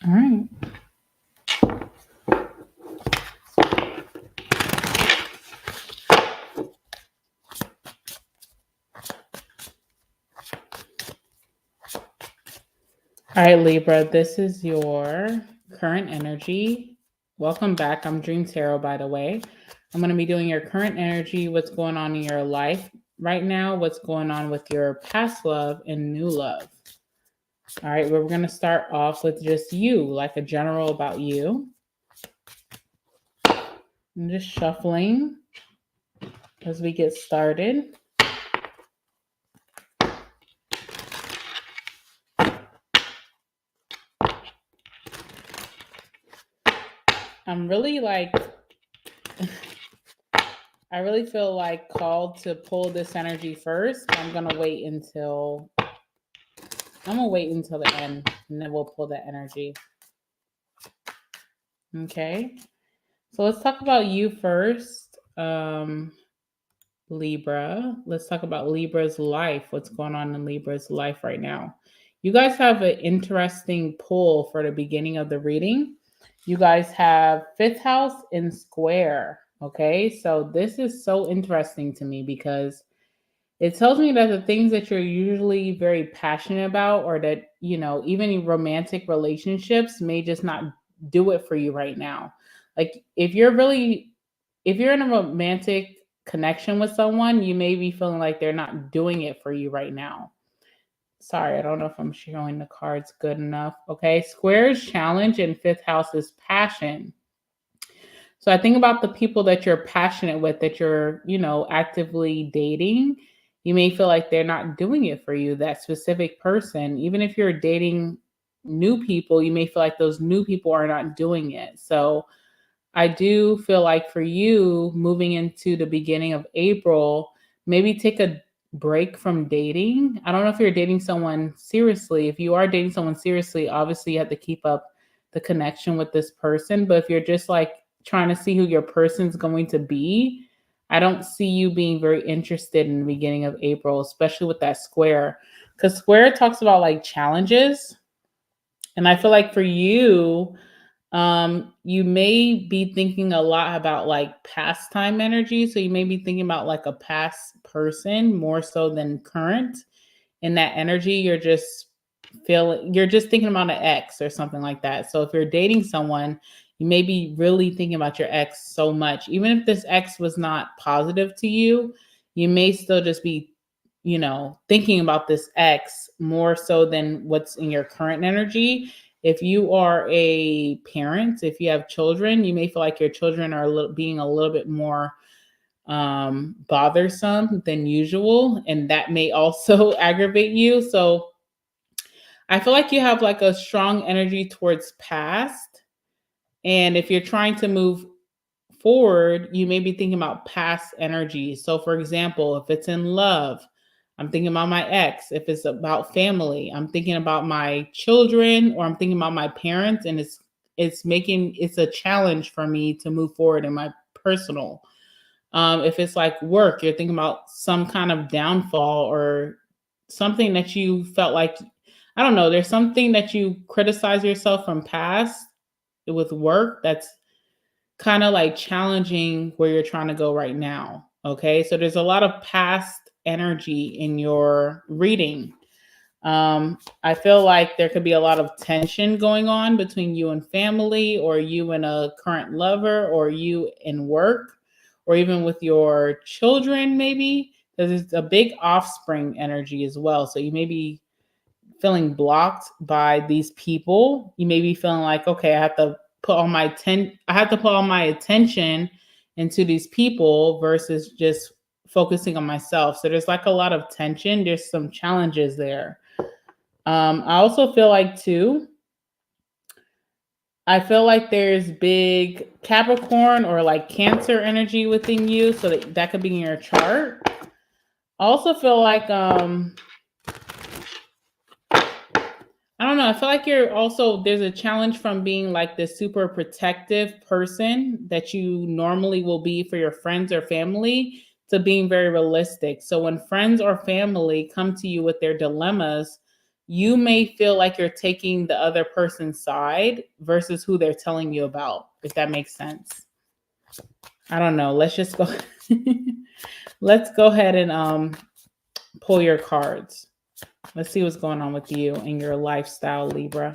All right. All right, Libra, this is your current energy. Welcome back. I'm Dream Tarot, by the way. I'm going to be doing your current energy, what's going on in your life right now, what's going on with your past love and new love. All right, we're going to start off with just you, like a general about you. I'm just shuffling as we get started. I'm really like, I really feel like called to pull this energy first. I'm going to wait until the end and then we'll pull that energy. Okay. So let's talk about you first. Libra. Let's talk about Libra's life. What's going on in Libra's life right now? You guys have an interesting pull for the beginning of the reading. You guys have fifth house in square. Okay. So this is so interesting to me because it tells me that the things that you're usually very passionate about, or that, even in romantic relationships may just not do it for you right now. Like if you're in a romantic connection with someone, you may be feeling like they're not doing it for you right now. Sorry, I don't know if I'm showing the cards good enough. Okay. Squares challenge and fifth house is passion. So I think about the people that you're passionate with, that you're, actively dating. You may feel like they're not doing it for you, that specific person. Even if you're dating new people, you may feel like those new people are not doing it. So I do feel like for you, moving into the beginning of April, maybe take a break from dating. I don't know if you're dating someone seriously. If you are dating someone seriously, obviously you have to keep up the connection with this person. But if you're just like trying to see who your person's going to be, I don't see you being very interested in the beginning of April, especially with that square. Because square talks about like challenges. And I feel like for you, you may be thinking a lot about like pastime energy. So you may be thinking about like a past person more so than current. In that energy, you're just thinking about an ex or something like that. So if you're dating someone, you may be really thinking about your ex so much. Even if this ex was not positive to you, you may still just be, thinking about this ex more so than what's in your current energy. If you are a parent, if you have children, you may feel like your children are being a little bit more bothersome than usual, and that may also aggravate you. So I feel like you have like a strong energy towards past, and if you're trying to move forward, you may be thinking about past energy. So for example, if it's in love, I'm thinking about my ex. If it's about family, I'm thinking about my children, or I'm thinking about my parents, and it's a challenge for me to move forward in my personal. If it's like work, you're thinking about some kind of downfall or something that you felt like, I don't know, there's something that you criticize yourself from past with work that's kind of like challenging where you're trying to go right now. Okay. So there's a lot of past energy in your reading. I feel like there could be a lot of tension going on between you and family, or you and a current lover, or you in work, or even with your children, maybe, because it's a big offspring energy as well. So you may be feeling blocked by these people. You may be feeling like, okay, I have to put all my attention into these people versus just focusing on myself. So there's like a lot of tension. There's some challenges there. I also feel like too, I feel like there's big Capricorn or like Cancer energy within you. So that could be in your chart. I also feel like I don't know. I feel like there's a challenge from being like this super protective person that you normally will be for your friends or family, to being very realistic. So when friends or family come to you with their dilemmas, you may feel like you're taking the other person's side versus who they're telling you about, if that makes sense. I don't know. Let's just go. Let's go ahead and pull your cards. Let's see what's going on with you and your lifestyle, Libra.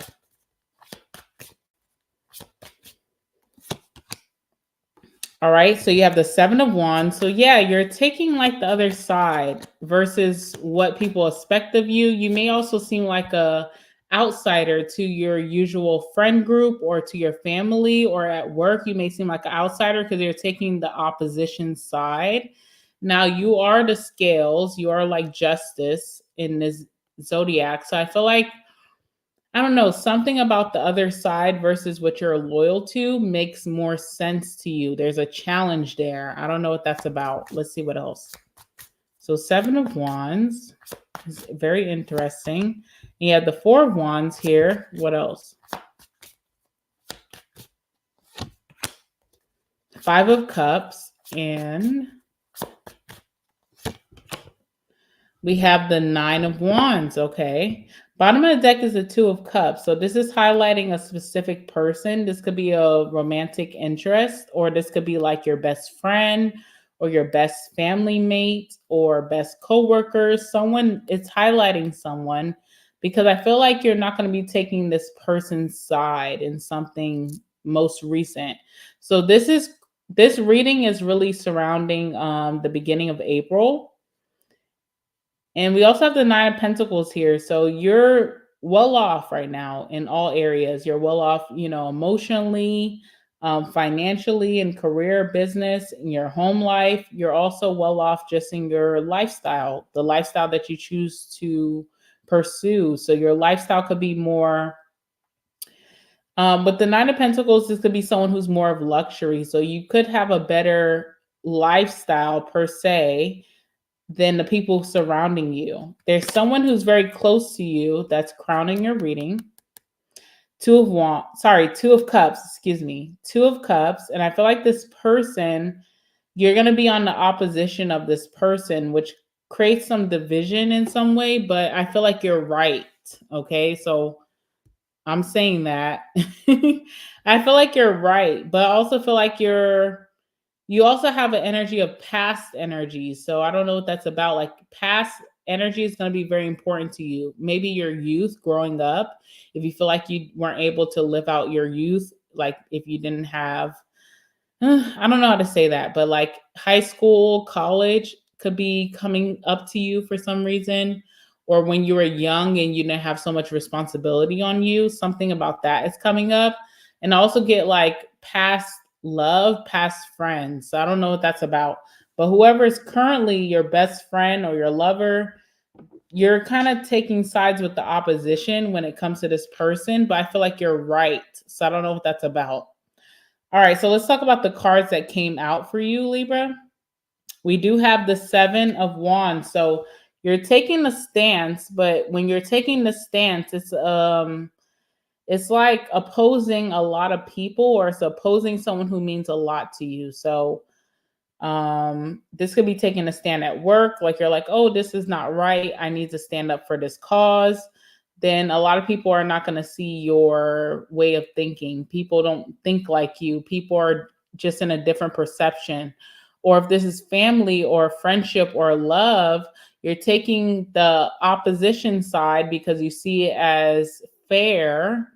All right, so you have the Seven of Wands. So yeah, you're taking like the other side versus what people expect of you. You may also seem like a outsider to your usual friend group or to your family, or at work you may seem like an outsider because you're taking the opposition side. Now you are the scales, you are like justice in this zodiac. So I feel like, I don't know, something about the other side versus what you're loyal to makes more sense to you. There's a challenge there. I don't know what that's about. Let's see what else. So Seven of Wands is very interesting. You have the Four of Wands here. What else? Five of Cups, and we have the Nine of Wands. Okay. Bottom of the deck is the Two of Cups. So this is highlighting a specific person. This could be a romantic interest, or this could be like your best friend or your best family mate or best coworkers. Someone, it's highlighting someone, because I feel like you're not going to be taking this person's side in something most recent. So this reading is really surrounding the beginning of April. And we also have the Nine of Pentacles here. So you're well off right now in all areas. You're well off, emotionally, financially, in career, business, in your home life. You're also well off just in your lifestyle, the lifestyle that you choose to pursue. So your lifestyle could be more, with the Nine of Pentacles, this could be someone who's more of luxury. So you could have a better lifestyle per se than the people surrounding you. There's someone who's very close to you that's crowning your reading. Two of Cups, excuse me. Two of Cups. And I feel like this person, you're going to be on the opposition of this person, which creates some division in some way, but I feel like you're right. Okay. So I'm saying that. I feel like you're right, but I also feel like you also have an energy of past energy. So I don't know what that's about. Like past energy is going to be very important to you. Maybe your youth growing up, if you feel like you weren't able to live out your youth, like if you didn't have, I don't know how to say that, but like high school, college could be coming up to you for some reason, or when you were young and you didn't have so much responsibility on you, something about that is coming up. And also get like past love, past friends. So I don't know what that's about, but whoever is currently your best friend or your lover, you're kind of taking sides with the opposition when it comes to this person, but I feel like you're right. So I don't know what that's about. All right, so let's talk about the cards that came out for you, Libra. We do have the Seven of Wands. So you're taking the stance, but when you're taking the stance, it's like opposing a lot of people, or it's opposing someone who means a lot to you. So this could be taking a stand at work, like you're like, oh, this is not right, I need to stand up for this cause. Then a lot of people are not going to see your way of thinking. People don't think like you. People are just in a different perception. Or if this is family or friendship or love, you're taking the opposition side because you see it as fair.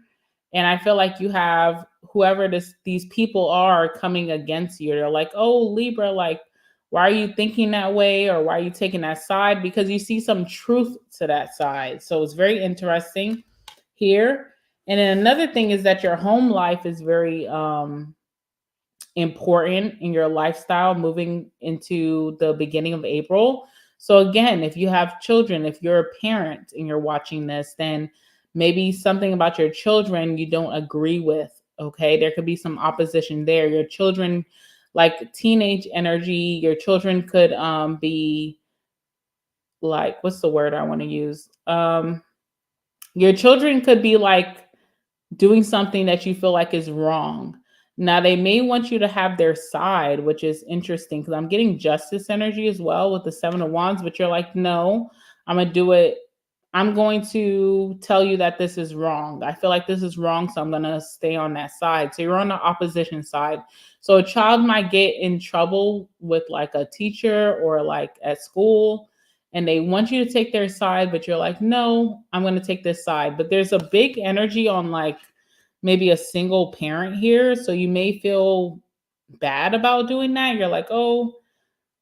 And I feel like you have whoever these people are coming against you. They're like, oh, Libra, like, why are you thinking that way? Or why are you taking that side? Because you see some truth to that side. So it's very interesting here. And then another thing is that your home life is very important in your lifestyle moving into the beginning of April. So again, if you have children, if you're a parent and you're watching this, then maybe something about your children you don't agree with. Okay, there could be some opposition there. Your children, like teenage energy, your children could be like, what's the word I want to use? Your children could be like doing something that you feel like is wrong. Now, they may want you to have their side, which is interesting because I'm getting justice energy as well with the Seven of Wands, but you're like, no, I'm going to do it. I'm going to tell you that this is wrong. I feel like this is wrong, so I'm going to stay on that side. So you're on the opposition side. So a child might get in trouble with like a teacher or like at school, and they want you to take their side, but you're like, no, I'm going to take this side. But there's a big energy on like maybe a single parent here. So you may feel bad about doing that. You're like, oh,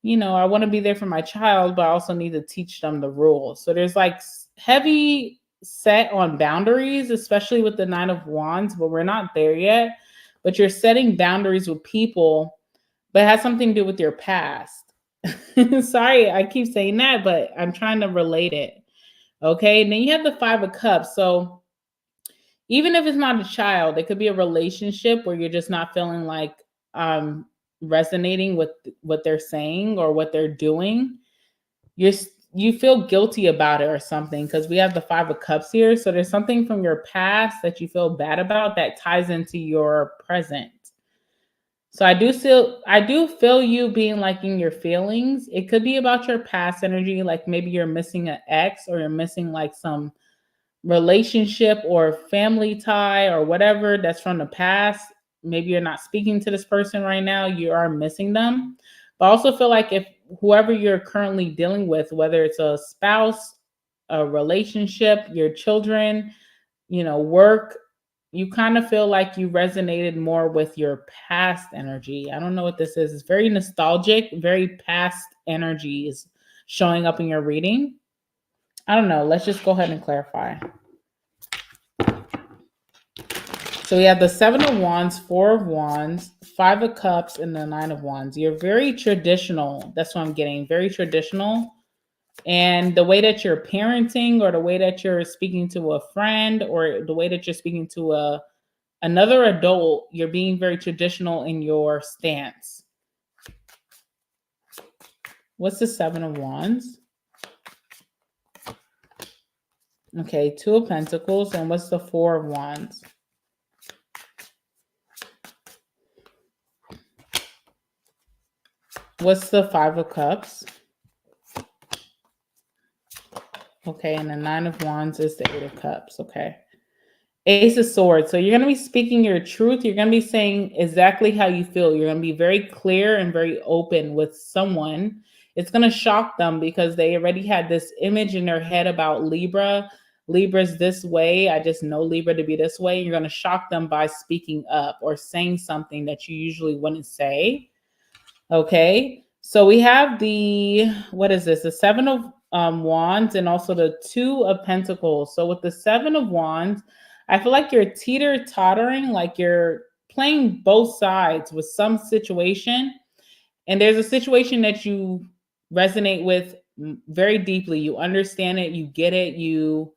I want to be there for my child, but I also need to teach them the rules. So there's like heavy set on boundaries, especially with the Nine of Wands, but we're not there yet. But you're setting boundaries with people, but it has something to do with your past. Sorry, I keep saying that, but I'm trying to relate it. Okay. And then you have the Five of Cups. So even if it's not a child, it could be a relationship where you're just not feeling like resonating with what they're saying or what they're doing. You feel guilty about it or something, because we have the Five of Cups here. So there's something from your past that you feel bad about that ties into your present. So I do feel you being like in your feelings. It could be about your past energy, like maybe you're missing an ex, or you're missing like some relationship or family tie or whatever that's from the past. Maybe you're not speaking to this person right now, you are missing them. But I also feel like if whoever you're currently dealing with, whether it's a spouse, a relationship, your children, work, you kind of feel like you resonated more with your past energy. I don't know what this is. It's very nostalgic, very past energy is showing up in your reading. I don't know. Let's just go ahead and clarify. So we have the Seven of Wands, Four of Wands, Five of Cups, and the Nine of Wands. You're very traditional. That's what I'm getting. Very traditional. And the way that you're parenting, or the way that you're speaking to a friend, or the way that you're speaking to another adult, you're being very traditional in your stance. What's the Seven of Wands? Okay, Two of Pentacles. And what's the Four of Wands? What's the Five of Cups? Okay, and the Nine of Wands is the Eight of Cups. Okay. Ace of Swords. So you're going to be speaking your truth. You're going to be saying exactly how you feel. You're going to be very clear and very open with someone. It's going to shock them because they already had this image in their head about Libra. Libra's this way. I just know Libra to be this way. You're going to shock them by speaking up or saying something that you usually wouldn't say. Okay. So we have what is this? The Seven of Wands, and also the Two of Pentacles. So with the Seven of Wands, I feel like you're teeter-tottering, like you're playing both sides with some situation. And there's a situation that you resonate with very deeply. You understand it, you get it, you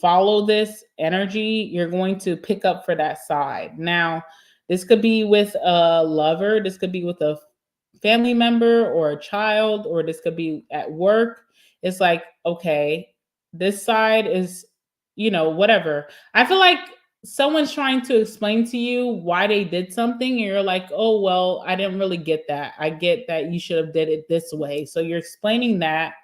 follow this energy. You're going to pick up for that side. Now, this could be with a lover, this could be with a family member or a child, or this could be at work. It's like, okay, this side is, whatever. I feel like someone's trying to explain to you why they did something, and you're like, oh, well, I didn't really get that. I get that you should have did it this way. So you're explaining that.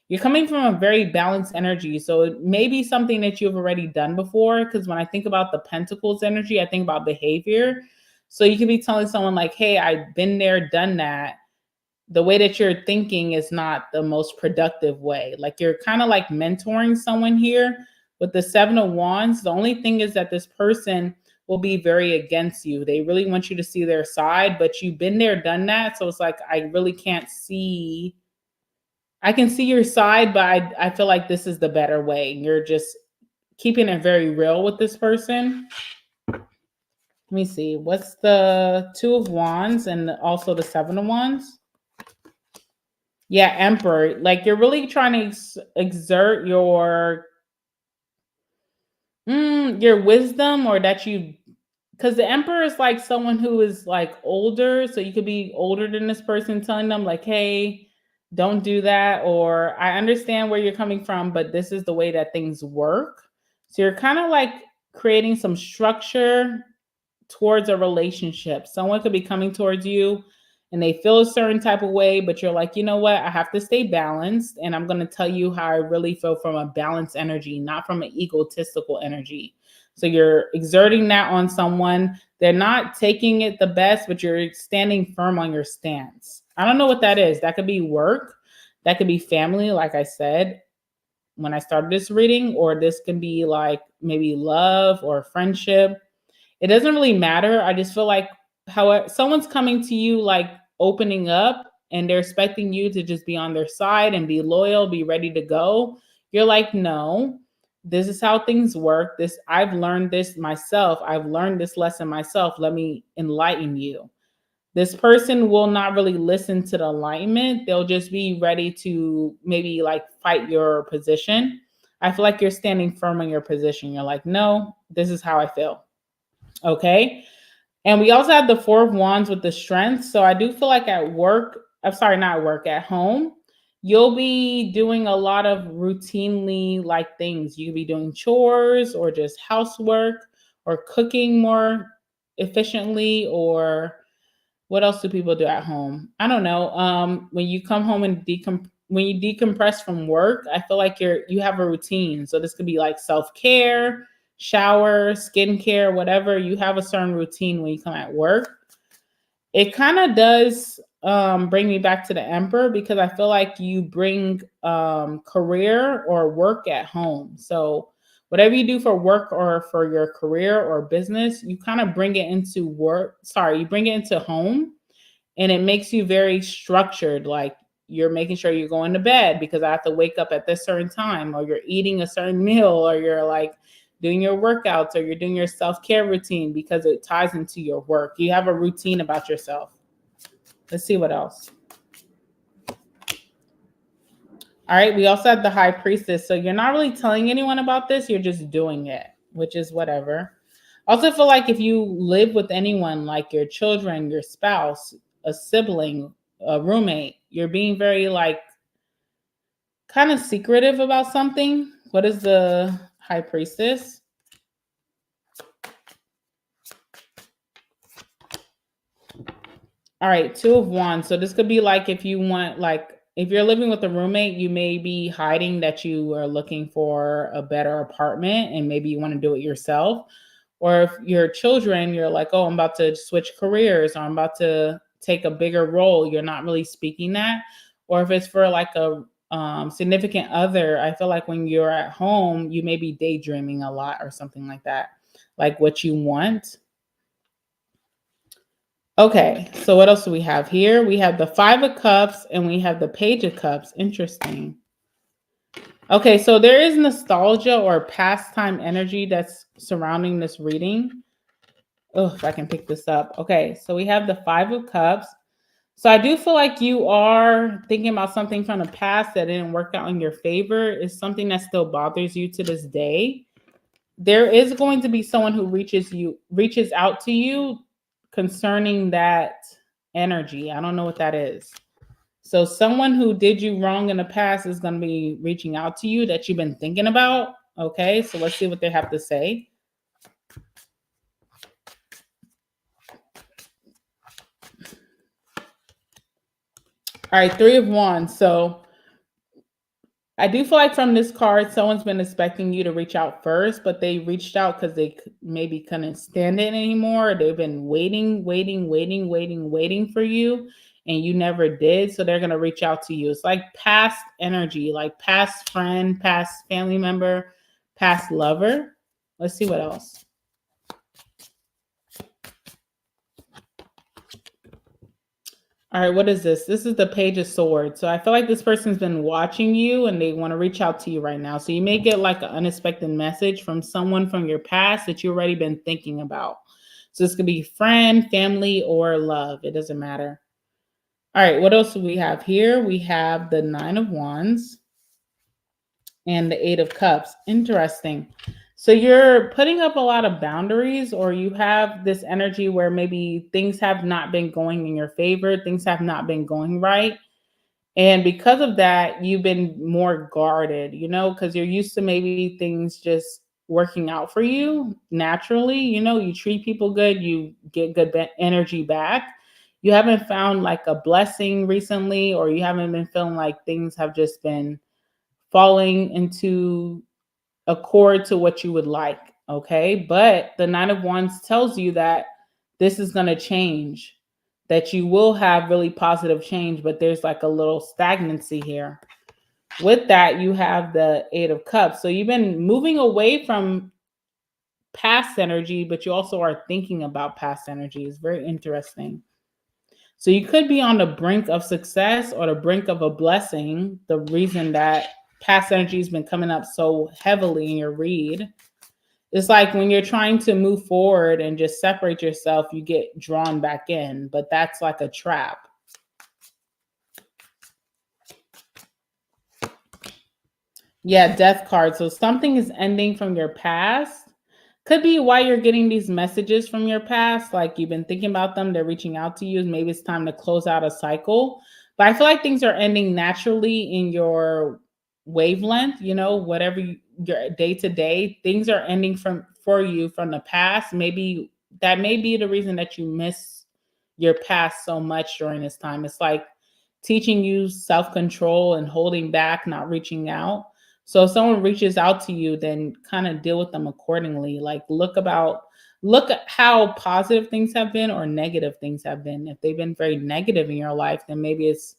You're coming from a very balanced energy. So it may be something that you've already done before, because when I think about the Pentacles energy, I think about behavior. So you could be telling someone like, hey, I've been there, done that. The way that you're thinking is not the most productive way. Like you're kind of like mentoring someone here with the Seven of Wands. The only thing is that this person will be very against you. They really want you to see their side, but you've been there, done that. So it's like, I really can't see. I can see your side, but I feel like this is the better way. You're just keeping it very real with this person. Let me see. What's the Two of Wands and also the Seven of Wands? Yeah, Emperor. Like you're really trying to exert your wisdom, or that because the Emperor is like someone who is like older. So you could be older than this person, telling them like, hey, don't do that. Or I understand where you're coming from, but this is the way that things work. So you're kind of like creating some structure towards a relationship. Someone could be coming towards you and they feel a certain type of way, but you're like, you know what? I have to stay balanced, and I'm going to tell you how I really feel from a balanced energy, not from an egotistical energy. So you're exerting that on someone. They're not taking it the best, but you're standing firm on your stance. I don't know what that is. That could be work, that could be family, like I said when I started this reading, or this can be like maybe love or friendship. It doesn't really matter. I just feel like how someone's coming to you like opening up, and they're expecting you to just be on their side and be loyal, be ready to go. You're like, no, this is how things work. This, I've learned this myself. I've learned this lesson myself. Let me enlighten you. This person will not really listen to the enlightenment. They'll just be ready to maybe like fight your position. I feel like you're standing firm in your position. You're like, no, this is how I feel. Okay. And we also have the Four of Wands with the strength. So I do feel like at work, I'm sorry, not at work, at home, you'll be doing a lot of routinely like things. You could be doing chores or just housework or cooking more efficiently, or what else do people do at home? I don't know. When you come home and when you decompress from work, I feel like you have a routine. So this could be like self-care, shower, skincare, whatever. You have a certain routine when you come at work. It kind of does bring me back to the Emperor, because I feel like you bring career or work at home. So whatever you do for work or for your career or business, you kind of bring it into work. Sorry, you bring it into home, and it makes you very structured. Like you're making sure you're going to bed because I have to wake up at this certain time, or you're eating a certain meal, or you're like doing your workouts, or you're doing your self-care routine because it ties into your work. You have a routine about yourself. Let's see what else. All right, we also have the High Priestess. So you're not really telling anyone about this, you're just doing it, which is whatever. Also feel like if you live with anyone, like your children, your spouse, a sibling, a roommate, you're being very like kind of secretive about something. What is the High Priestess? All right, Two of Wands. So this could be like if you want, like if you're living with a roommate, you may be hiding that you are looking for a better apartment and maybe you want to do it yourself. Or if your children, you're like, oh, I'm about to switch careers, or I'm about to take a bigger role. You're not really speaking that. Or if it's for like a significant other, I feel like when you're at home, you may be daydreaming a lot or something like that, like what you want. Okay, so what else do we have here? We have the Five of Cups and we have the Page of Cups. Interesting. Okay, so there is nostalgia or pastime energy that's surrounding this reading. Oh, if I can pick this up. Okay, so we have the Five of Cups. So I do feel like you are thinking about something from the past that didn't work out in your favor. It's something that still bothers you to this day. There is going to be someone who reaches out to you concerning that energy. I don't know what that is. So someone who did you wrong in the past is going to be reaching out to you that you've been thinking about. Okay, so let's see what they have to say. All right, Three of Wands. So I do feel like from this card, someone's been expecting you to reach out first, but they reached out because they maybe couldn't stand it anymore. They've been waiting for you, and you never did. So they're going to reach out to you. It's like past energy, like past friend, past family member, past lover. Let's see what else. All right, what is this? This is the Page of Swords. So I feel like this person's been watching you and they want to reach out to you right now. So you may get like an unexpected message from someone from your past that you've already been thinking about. So this could be friend, family, or love. It doesn't matter. All right, what else do we have here? We have the Nine of Wands and the Eight of Cups. Interesting. So you're putting up a lot of boundaries, or you have this energy where maybe things have not been going in your favor, things have not been going right. And because of that, you've been more guarded, because you're used to maybe things just working out for you naturally. You treat people good, you get good energy back. you haven't found like a blessing recently, or you haven't been feeling like things have just been falling into accord to what you would like. Okay. But the Nine of Wands tells you that this is going to change, that you will have really positive change, but there's like a little stagnancy here. With that, you have the Eight of Cups. So you've been moving away from past energy, but you also are thinking about past energy. It's very interesting. So you could be on the brink of success or the brink of a blessing. The reason that past energy has been coming up so heavily in your read, it's like when you're trying to move forward and just separate yourself, you get drawn back in, but that's like a trap. Yeah, Death card. So something is ending from your past. Could be why you're getting these messages from your past. Like you've been thinking about them, they're reaching out to you. Maybe it's time to close out a cycle. But I feel like things are ending naturally in your wavelength, whatever your day to day, things are ending from for you from the past. Maybe that may be the reason that you miss your past so much during this time. It's like teaching you self control and holding back, not reaching out. So if someone reaches out to you, then kind of deal with them accordingly. Like look at how positive things have been or negative things have been. If they've been very negative in your life, then maybe it's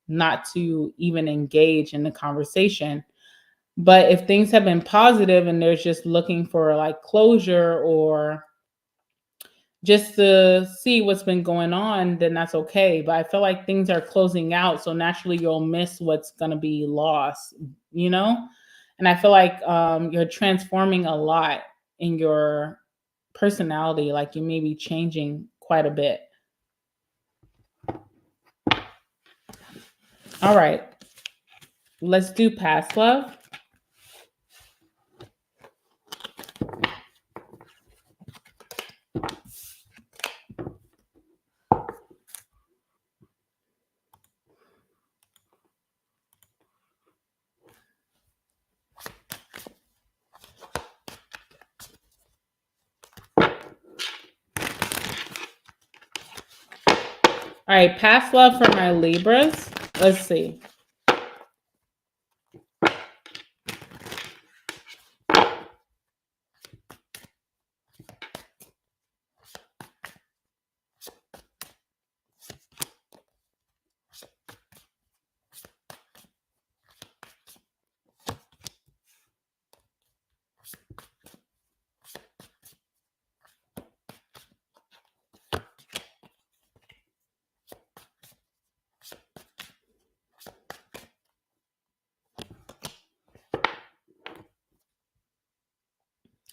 not to even engage in the conversation. But if things have been positive and they're just looking for like closure or just to see what's been going on, then that's okay. But I feel like things are closing out, so naturally you'll miss what's going to be lost, you know? And I feel like you're transforming a lot in your personality, like you may be changing quite a bit. All right, let's do past love. All right, past love for my Libras. Let's see.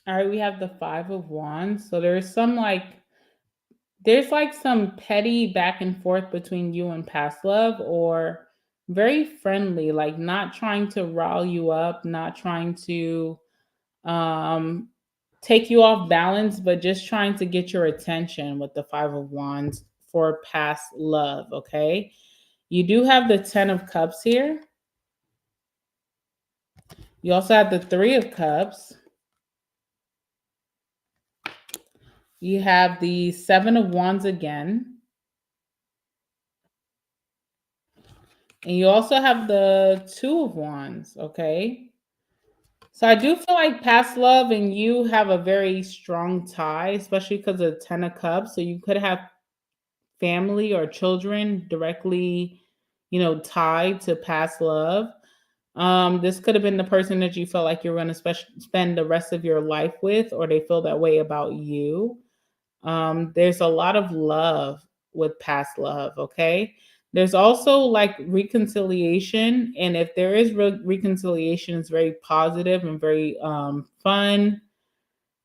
All right, we have the Five of Wands. So there's like some petty back and forth between you and past love, or very friendly, like not trying to rile you up, not trying to um take you off balance, but just trying to get your attention with the Five of Wands for past love. Okay, you do have the Ten of Cups here. You also have the Three of Cups. You have the Seven of Wands again. And you also have the Two of Wands, okay? So I do feel like past love and you have a very strong tie, especially because of the Ten of Cups. So you could have family or children directly, tied to past love. This could have been the person that you felt like you're going to spend the rest of your life with, or they feel that way about you. There's a lot of love with past love, okay? There's also like reconciliation, and if there is reconciliation, it's very positive and very fun.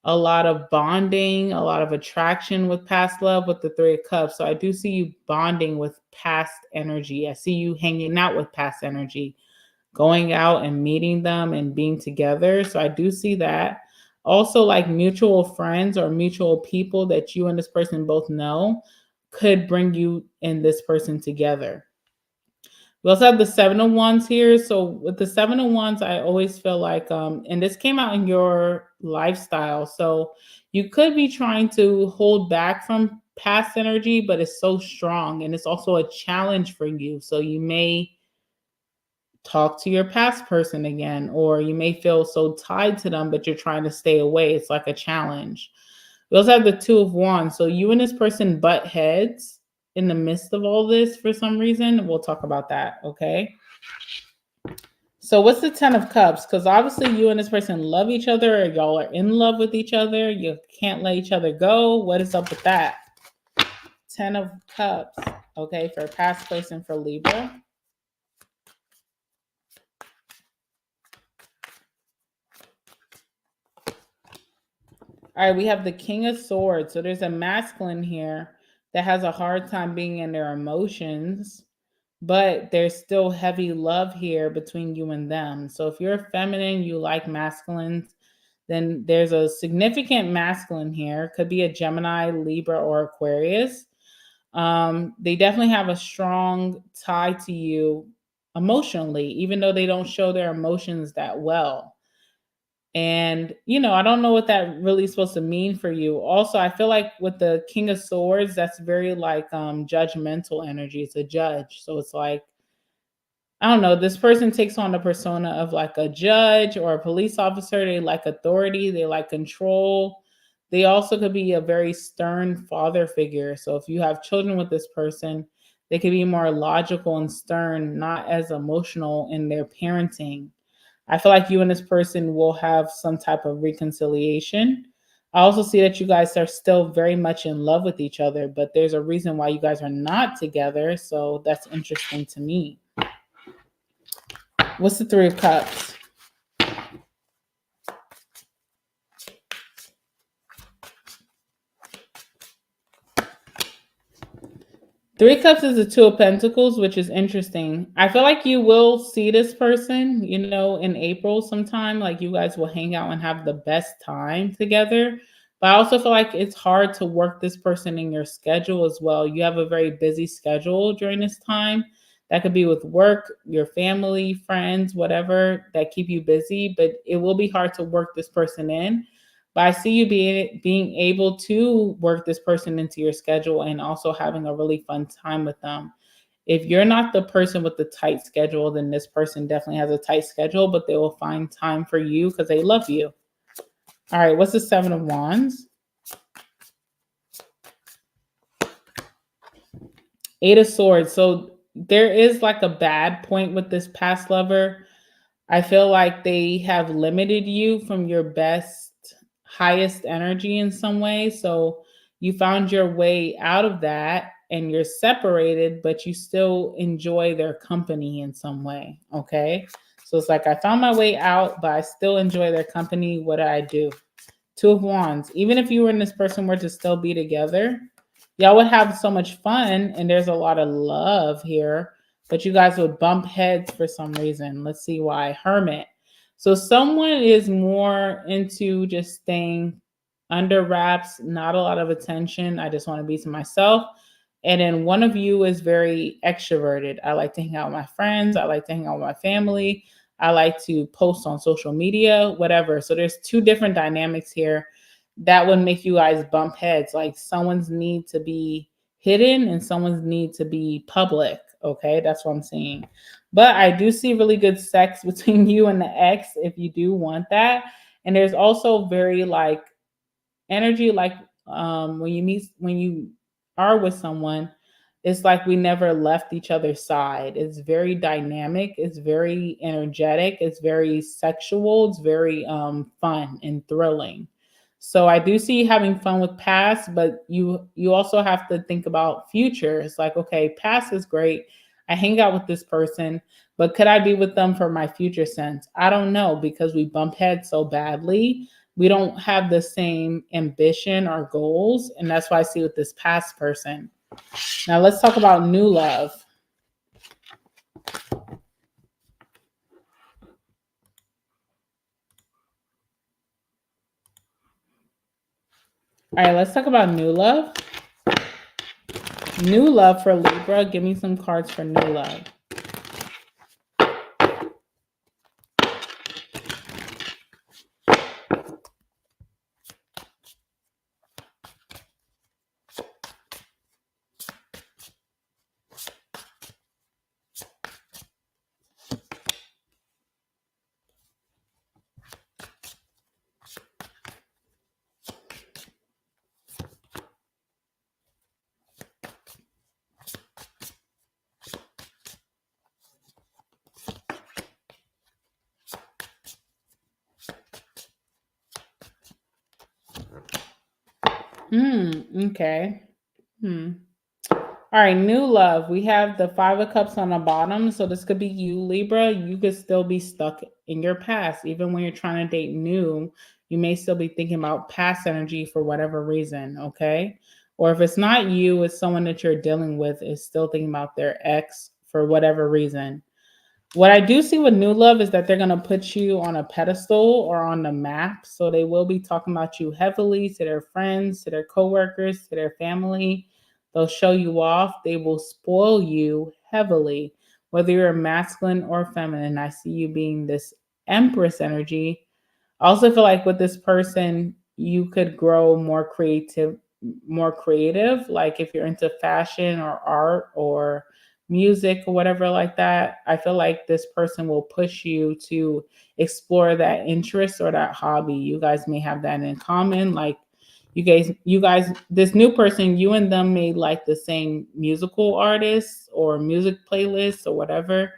A lot of bonding, a lot of attraction with past love with the Three of Cups. So I do see you bonding with past energy. I see you hanging out with past energy, going out and meeting them and being together. So I do see that. Also, like mutual friends or mutual people that you and this person both know could bring you and this person together. We also have the Seven of Wands here. So with the Seven of Wands, I always feel like, and this came out in your lifestyle. So you could be trying to hold back from past energy, but it's so strong and it's also a challenge for you. So you may talk to your past person again, or you may feel so tied to them, but you're trying to stay away. It's like a challenge. We also have the Two of Wands. So you and this person butt heads in the midst of all this for some reason. We'll talk about that, okay? So what's the Ten of Cups? Because obviously you and this person love each other, or y'all are in love with each other. You can't let each other go. What is up with that? Ten of Cups, okay, for a past person for Libra. All right, we have the King of Swords. So there's a masculine here that has a hard time being in their emotions, but there's still heavy love here between you and them. So if you're feminine, you like masculines, then there's a significant masculine here. Could be a Gemini, Libra, or Aquarius. They definitely have a strong tie to you emotionally, even though they don't show their emotions that well. And, I don't know what that really is supposed to mean for you. Also, I feel like with the King of Swords, that's very like judgmental energy. It's a judge. So it's like, I don't know, this person takes on the persona of like a judge or a police officer. They like authority, they like control. They also could be a very stern father figure. So if you have children with this person, they could be more logical and stern, not as emotional in their parenting. I feel like you and this person will have some type of reconciliation. I also see that you guys are still very much in love with each other, but there's a reason why you guys are not together. So that's interesting to me. What's the Three of Cups? Three Cups is the Two of Pentacles, which is interesting. I feel like you will see this person, in April sometime. Like you guys will hang out and have the best time together. But I also feel like it's hard to work this person in your schedule as well. You have a very busy schedule during this time. That could be with work, your family, friends, whatever that keep you busy. But it will be hard to work this person in. But I see you being able to work this person into your schedule and also having a really fun time with them. If you're not the person with the tight schedule, then this person definitely has a tight schedule, but they will find time for you because they love you. All right, what's the Seven of Wands? Eight of Swords. So there is like a bad point with this past lover. I feel like they have limited you from your best, highest energy in some way. So you found your way out of that and you're separated, but you still enjoy their company in some way. Okay. So it's like I found my way out, but I still enjoy their company. What do I do? Two of Wands. Even if you and this person were to still be together, y'all would have so much fun and there's a lot of love here, but you guys would bump heads for some reason. Let's see why. Hermit. So someone is more into just staying under wraps, not a lot of attention. I just want to be to myself. And then one of you is very extroverted. I like to hang out with my friends. I like to hang out with my family. I like to post on social media, whatever. So there's two different dynamics here that would make you guys bump heads. Like someone's need to be hidden and someone's need to be public. Okay, that's what I'm saying. But I do see really good sex between you and the ex if you do want that. And there's also very like energy, like when you are with someone, it's like we never left each other's side. It's very dynamic, it's very energetic, it's very sexual, it's very fun and thrilling. So I do see you having fun with past, but you also have to think about future. It's like, okay, past is great. I hang out with this person, but could I be with them for my future sense? I don't know because we bump heads so badly. We don't have the same ambition or goals. And that's why I see with this past person. Now let's talk about new love. All right, let's talk about new love. New love for Libra. Give me some cards for new love. Okay. Hmm. All right, new love. We have the Five of Cups on the bottom. So this could be you, Libra. You could still be stuck in your past. Even when you're trying to date new, you may still be thinking about past energy for whatever reason, okay? Or if it's not you, it's someone that you're dealing with is still thinking about their ex for whatever reason. What I do see with new love is that they're going to put you on a pedestal or on the map. So they will be talking about you heavily to their friends, to their coworkers, to their family. They'll show you off. They will spoil you heavily, whether you're masculine or feminine. I see you being this Empress energy. I also feel like with this person, you could grow more creative. Like if you're into fashion or art or music or whatever like that, I feel like this person will push you to explore that interest or that hobby. You guys may have that in common. Like you guys, this new person, you and them may like the same musical artists or music playlists or whatever,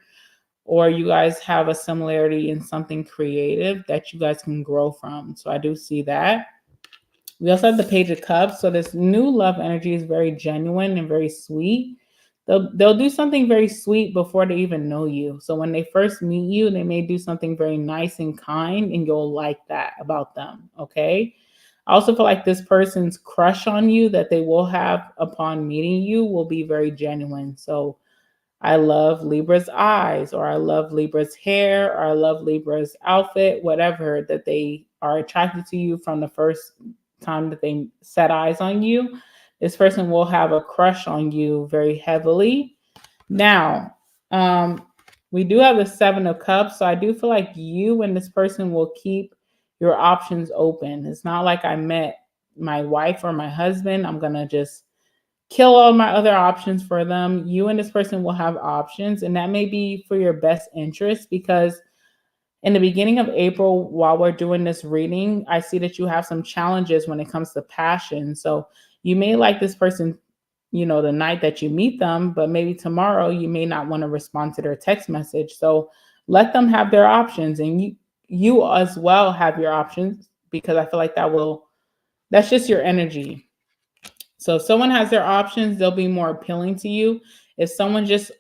or you guys have a similarity in something creative that you guys can grow from. So I do see that. We also have the Page of Cups. So this new love energy is very genuine and very sweet. They'll do something very sweet before they even know you. So when they first meet you, they may do something very nice and kind, and you'll like that about them. Okay. I also feel like this person's crush on you that they will have upon meeting you will be very genuine. So I love Libra's eyes, or I love Libra's hair, or I love Libra's outfit, whatever, that they are attracted to you from the first time that they set eyes on you. This person will have a crush on you very heavily. Now, um, we do have the Seven of Cups, so I do feel like you and this person will keep your options open. It's not like I met my wife or my husband. I'm gonna just kill all my other options for them. You and this person will have options, and that may be for your best interest because in the beginning of April, while we're doing this reading, I see that you have some challenges when it comes to passion. So you may like this person, the night that you meet them, but maybe tomorrow you may not want to respond to their text message. So let them have their options, and you as well have your options, because I feel like that's just your energy. So if someone has their options, they'll be more appealing to you. If someone just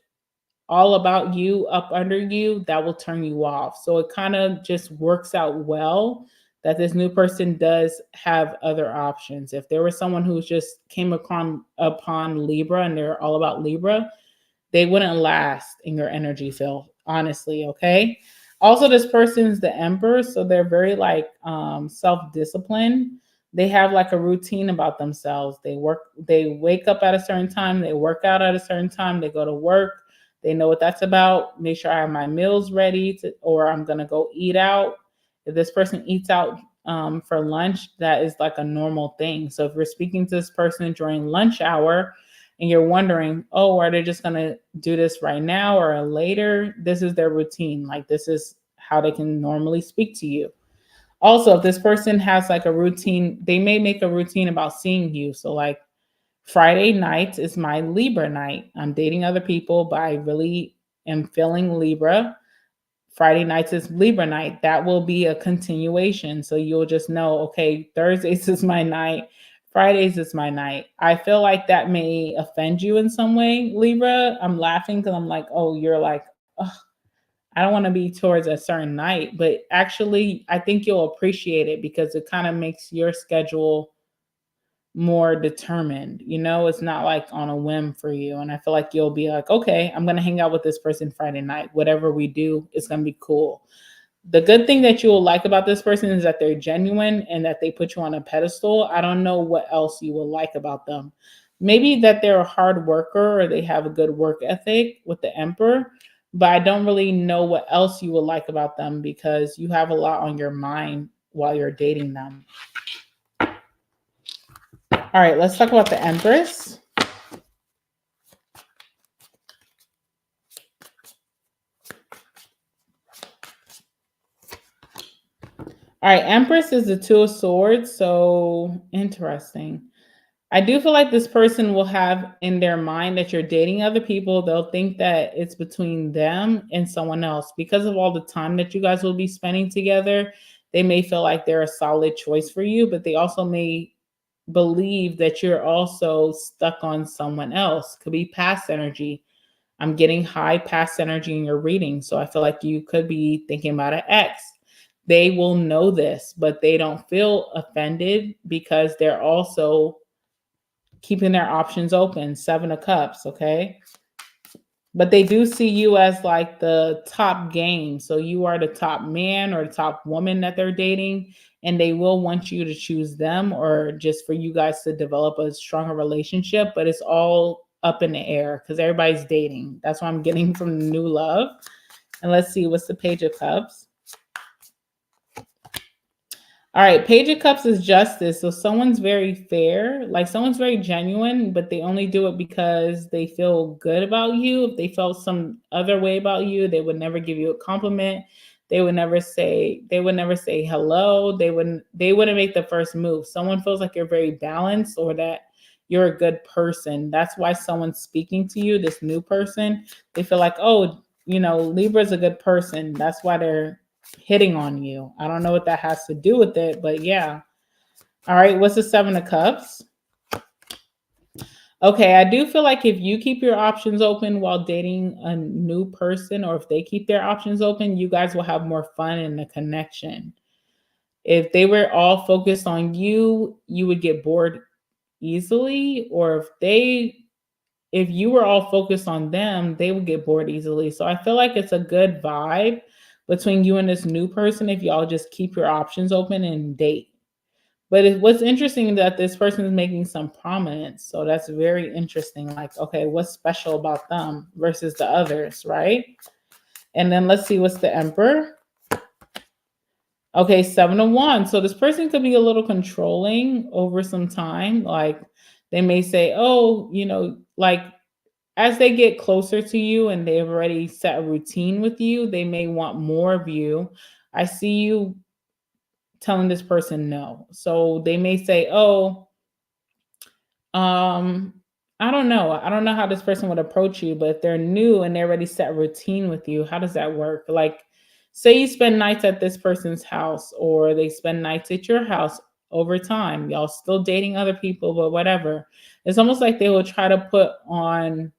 all about you up under you, that will turn you off. So it kind of just works out well that this new person does have other options. If there was someone who just came upon Libra and they're all about Libra, they wouldn't last in your energy field, honestly. Okay. Also, this person's the Empress, so they're very like self-disciplined. They have like a routine about themselves. They wake up at a certain time, they work out at a certain time, they go to work, they know what that's about. Make sure I have my meals ready or I'm gonna go eat out. If this person eats out for lunch, that is like a normal thing. So if you're speaking to this person during lunch hour, and you're wondering, oh, are they just going to do this right now or later? This is their routine. Like, this is how they can normally speak to you. Also, if this person has like a routine, they may make a routine about seeing you. So, like, Friday night is my Libra night. I'm dating other people, but I really am feeling Libra. Friday nights is Libra night. That will be a continuation. So you'll just know, okay, Thursdays is my night. Fridays is my night. I feel like that may offend you in some way, Libra. I'm laughing because I'm like, oh, you're like, oh, I don't want to be towards a certain night. But actually, I think you'll appreciate it because it kind of makes your schedule more determined. It's not like on a whim for you. And I feel like you'll be like, okay, I'm going to hang out with this person Friday night. Whatever we do, it's going to be cool. The good thing that you will like about this person is that they're genuine and that they put you on a pedestal. I don't know what else you will like about them. Maybe that they're a hard worker or they have a good work ethic with the Emperor, but I don't really know what else you will like about them because you have a lot on your mind while you're dating them. All right, let's talk about the Empress. All right, Empress is the Two of Swords, so interesting. I do feel like this person will have in their mind that you're dating other people. They'll think that it's between them and someone else because of all the time that you guys will be spending together. They may feel like they're a solid choice for you, but they also may believe that you're also stuck on someone else. Could be past energy. I'm getting high past energy in your reading. So I feel like you could be thinking about an ex. They will know this, but they don't feel offended because they're also keeping their options open. 7 of Cups, okay? But they do see you as like the top game. So you are the top man or the top woman that they're dating, and they will want you to choose them or just for you guys to develop a stronger relationship. But it's all up in the air because everybody's dating. That's what I'm getting from the new love. And let's see, what's the Page of Cups? All right, Page of Cups is justice. So someone's very fair, like someone's very genuine, but they only do it because they feel good about you. If they felt some other way about you, they would never give you a compliment. They would never say hello. They wouldn't make the first move. Someone feels like you're very balanced or that you're a good person. That's why someone's speaking to you, this new person. They feel like, oh, Libra's a good person. That's why they're hitting on you. I don't know what that has to do with it, but yeah. All right, what's the 7 of Cups? Okay, I do feel like if you keep your options open while dating a new person, or if they keep their options open, you guys will have more fun in the connection. If they were all focused on you, you would get bored easily, or if you were all focused on them, they would get bored easily. So I feel like it's a good vibe between you and this new person if y'all just keep your options open and date. But what's interesting is that this person is making some prominence. So that's very interesting. Like, okay, what's special about them versus the others, right? And then let's see what's the Emperor. Okay, 7 of Wands. So this person could be a little controlling over some time. Like they may say, oh, like as they get closer to you and they've already set a routine with you, they may want more of you. I see you telling this person no. So they may say, oh, um, I don't know. I don't know how this person would approach you, but if they're new and they already set a routine with you, how does that work? Like, say you spend nights at this person's house or they spend nights at your house over time. Y'all still dating other people, but whatever. It's almost like they will try to put on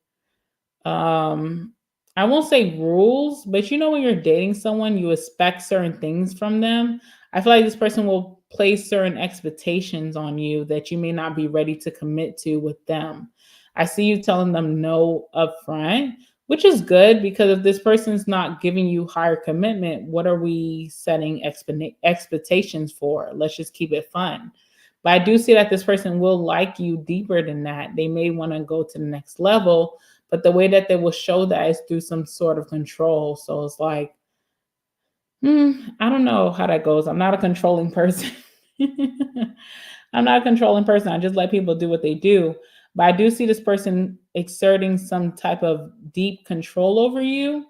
um I won't say rules, but when you're dating someone, you expect certain things from them. I feel like this person will place certain expectations on you that you may not be ready to commit to with them. I see you telling them no upfront, which is good because if this person's not giving you higher commitment, what are we setting expectations for? Let's just keep it fun. But I do see that this person will like you deeper than that. They may want to go to the next level, but the way that they will show that is through some sort of control. So it's like, I don't know how that goes. I'm not a controlling person. I'm not a controlling person. I just let people do what they do. But I do see this person exerting some type of deep control over you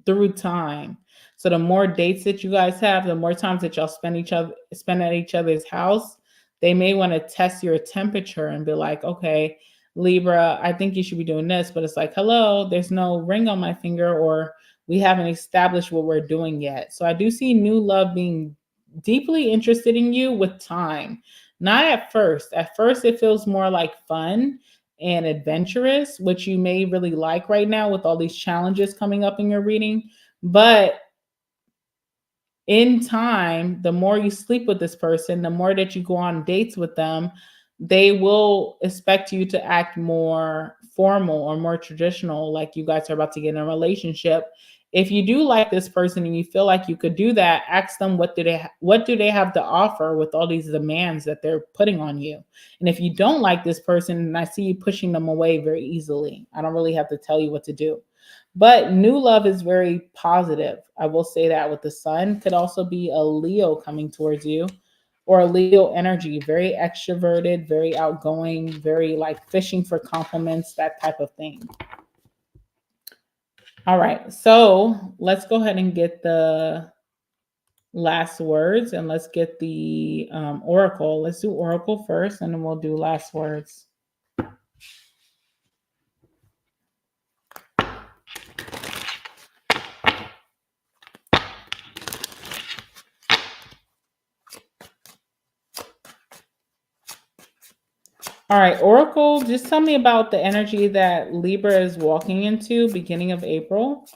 through time. So the more dates that you guys have, the more times that y'all spend at each other's house, they may want to test your temperature and be like, okay, Libra, I think you should be doing this. But it's like, hello, there's no ring on my finger, or we haven't established what we're doing yet. So I do see new love being deeply interested in you with time. Not at first. At first, it feels more like fun and adventurous, which you may really like right now with all these challenges coming up in your reading. But in time, the more you sleep with this person, the more that you go on dates with them, they will expect you to act more formal or more traditional, like you guys are about to get in a relationship. If you do like this person and you feel like you could do that, ask them what do they have to offer with all these demands that they're putting on you. And if you don't like this person, and I see you pushing them away very easily, I don't really have to tell you what to do. But new love is very positive. I will say that with the sun. Could also be a Leo coming towards you or a Leo energy, very extroverted, very outgoing, very like fishing for compliments, that type of thing. All right, so let's go ahead and get the last words and let's get the oracle. Let's do oracle first and then we'll do last words. All right, Oracle, just tell me about the energy that Libra is walking into beginning of April.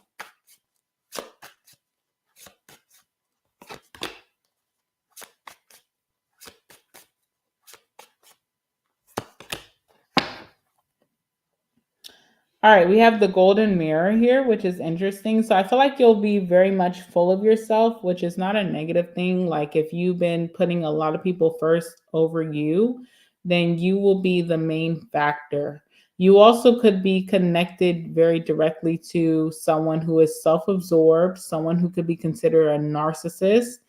All right, we have the golden mirror here, which is interesting. So I feel like you'll be very much full of yourself, which is not a negative thing. Like if you've been putting a lot of people first over you, then you will be the main factor. You also could be connected very directly to someone who is self absorbed, someone who could be considered a narcissist,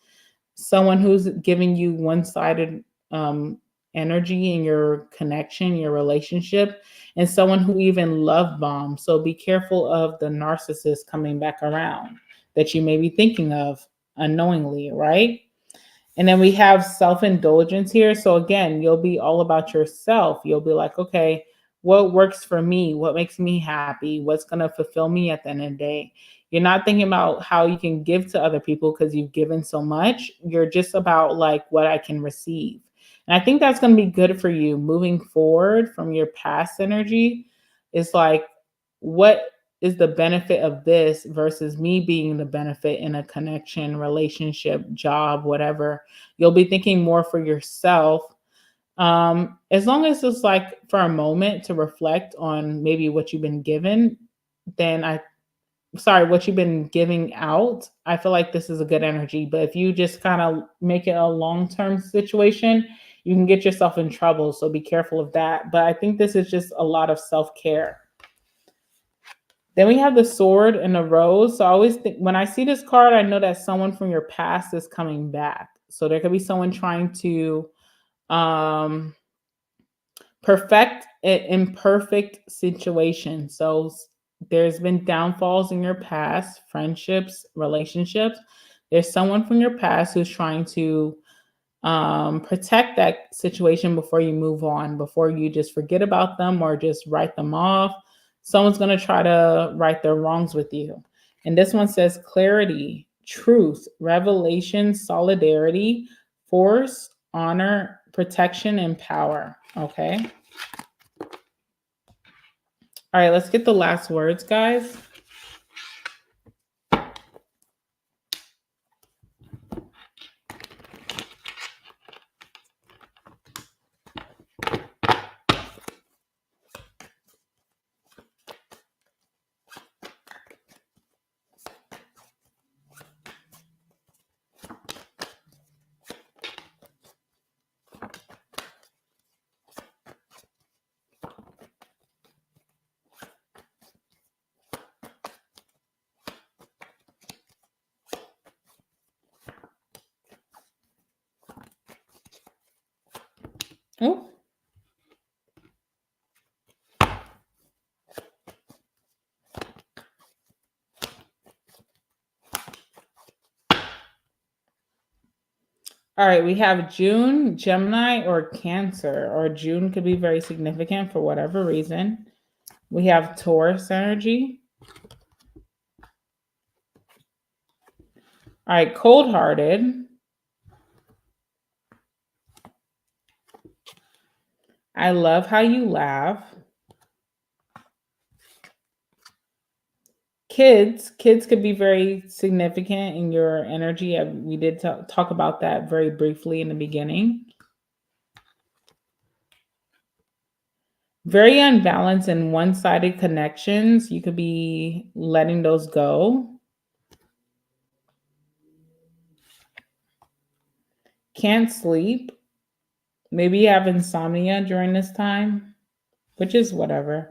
someone who's giving you one-sided energy in your connection, your relationship, and someone who even love bombs. So be careful of the narcissist coming back around that you may be thinking of unknowingly, right? And then we have self indulgence here. So again, you'll be all about yourself. You'll be like, okay, what works for me? What makes me happy? What's going to fulfill me at the end of the day? You're not thinking about how you can give to other people because you've given so much. You're just about like what I can receive. And I think that's going to be good for you moving forward from your past energy. It's like, what is the benefit of this versus me being the benefit in a connection, relationship, job, whatever? You'll be thinking more for yourself. As long as it's like for a moment to reflect on maybe what you've been given, then what you've been giving out, I feel like this is a good energy. But if you just kind of make it a long term situation, you can get yourself in trouble. So be careful of that. But I think this is just a lot of self care. Then we have the sword and the rose. So I always think when I see this card, I know that someone from your past is coming back. So there could be someone trying to um, perfect an imperfect situation. So there's been downfalls in your past, friendships, relationships. There's someone from your past who's trying to protect that situation before you move on, before you just forget about them or just write them off. Someone's going to try to right their wrongs with you. And this one says clarity, truth, revelation, solidarity, force, honor, protection, and power. Okay. All right, let's get the last words, guys. Oh, all right, we have June, Gemini, or Cancer, or June could be very significant for whatever reason. We have Taurus energy. All right, cold hearted. I love how you laugh. Kids could be very significant in your energy. We did talk about that very briefly in the beginning. Very unbalanced and one sided connections. You could be letting those go. Can't sleep. Maybe you have insomnia during this time, which is whatever.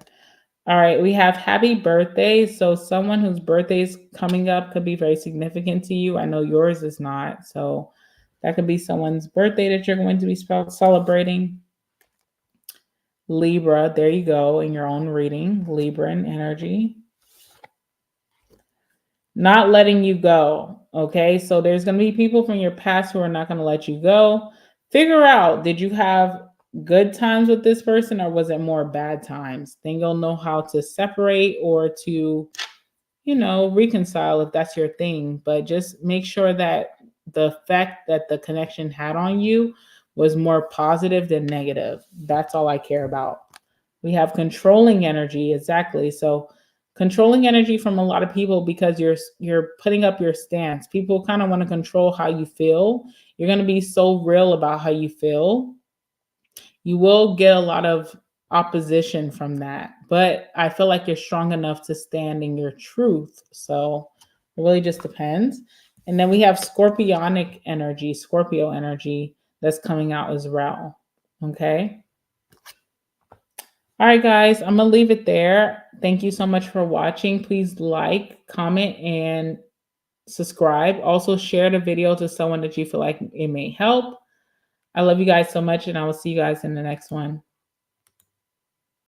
All right, we have happy birthday. So someone whose birthday is coming up could be very significant to you. I know yours is not. So that could be someone's birthday that you're going to be celebrating. Libra, there you go in your own reading, Libran energy. Not letting you go. Okay, so there's going to be people from your past who are not going to let you go. Figure out, did you have good times with this person or was it more bad times? Then you'll know how to separate or to, reconcile if that's your thing. But just make sure that the effect that the connection had on you was more positive than negative. That's all I care about. We have controlling energy, exactly. So controlling energy from a lot of people because you're putting up your stance. People kind of want to control how you feel. You're going to be so real about how you feel. You will get a lot of opposition from that, but I feel like you're strong enough to stand in your truth. So it really just depends. And then we have scorpionic energy, Scorpio energy that's coming out as well. Okay. All right, guys, I'm going to leave it there. Thank you so much for watching. Please like, comment, and subscribe. Also, share the video to someone that you feel like it may help. I love you guys so much, and I will see you guys in the next one.